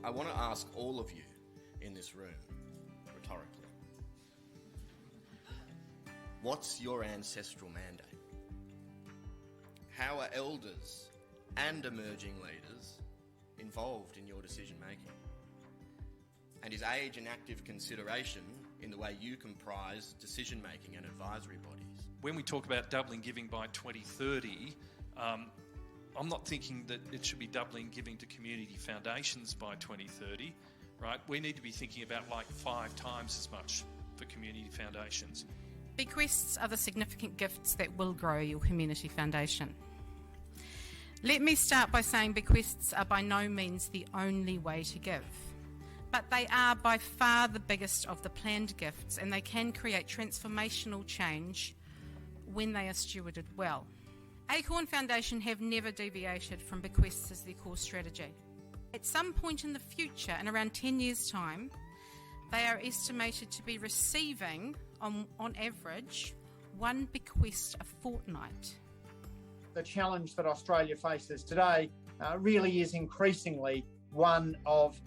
I want to ask all of you in this room, rhetorically, what's your ancestral mandate? How are elders and emerging leaders involved in your decision making? And is age an active consideration in the way you comprise decision making and advisory bodies? When we talk about doubling giving by 2030, I'm not thinking that it should be doubling giving to community foundations by 2030, right? We need to be thinking about like 5 times as much for community foundations. Bequests are the significant gifts that will grow your community foundation. Let me start by saying bequests are by no means the only way to give, but they are by far the biggest of the planned gifts, and they can create transformational change when they are stewarded well. Acorn Foundation have never deviated from bequests as their core strategy. At some point in the future, in around 10 years' time, they are estimated to be receiving, on average, 1 bequest a fortnight. The challenge that Australia faces today really is increasingly one of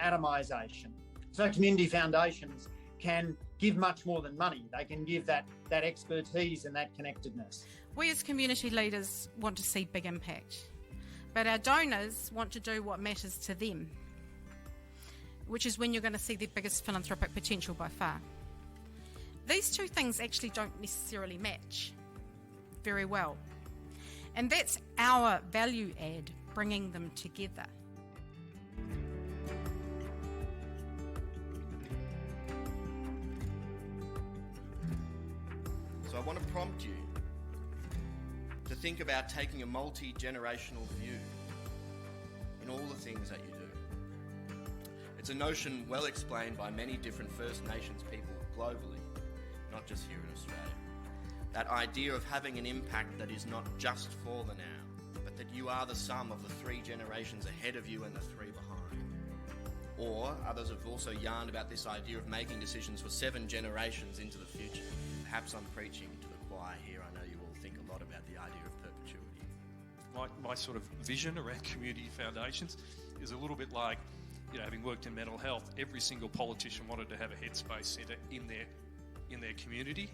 atomisation. So community foundations can give much more than money. They can give that expertise and that connectedness. We as community leaders want to see big impact, but our donors want to do what matters to them, which is when you're going to see the biggest philanthropic potential by far. These two things actually don't necessarily match very well, and that's our value add, bringing them together. So I want to prompt you to think about taking a multi-generational view in all the things that you do. It's a notion well explained by many different First Nations people globally, not just here in Australia. That idea of having an impact that is not just for the now, but that you are the sum of the 3 generations ahead of you and the 3 behind. Or others have also yarned about this idea of making decisions for 7 generations into the future. Perhaps I'm preaching to the choir here. I know you all think a lot about the idea of perpetuity. My sort of vision around community foundations is a little bit like, having worked in mental health, every single politician wanted to have a Headspace centre in their community.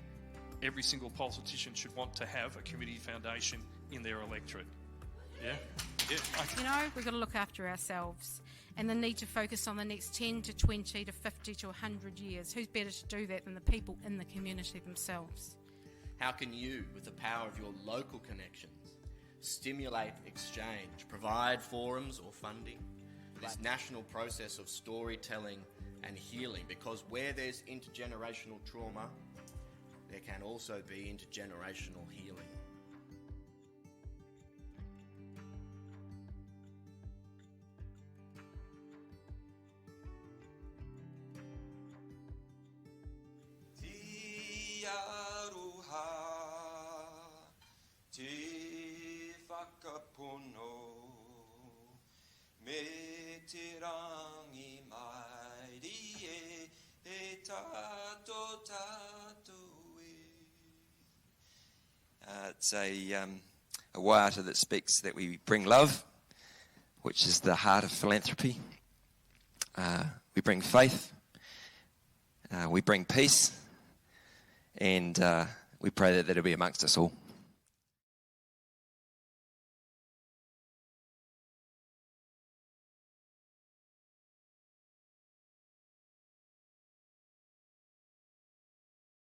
Every single politician should want to have a community foundation in their electorate. Yeah? We've got to look after ourselves, and the need to focus on the next 10 to 20 to 50 to 100 years. Who's better to do that than the people in the community themselves? How can you, with the power of your local connections, stimulate exchange, provide forums or funding for this national process of storytelling and healing? Because where there's intergenerational trauma, there can also be intergenerational healing. Aroha te whakapono me te rangi mai e tato e. It's a waiata that speaks that we bring love, which is the heart of philanthropy. We bring faith. We bring peace. And we pray that it'll be amongst us all.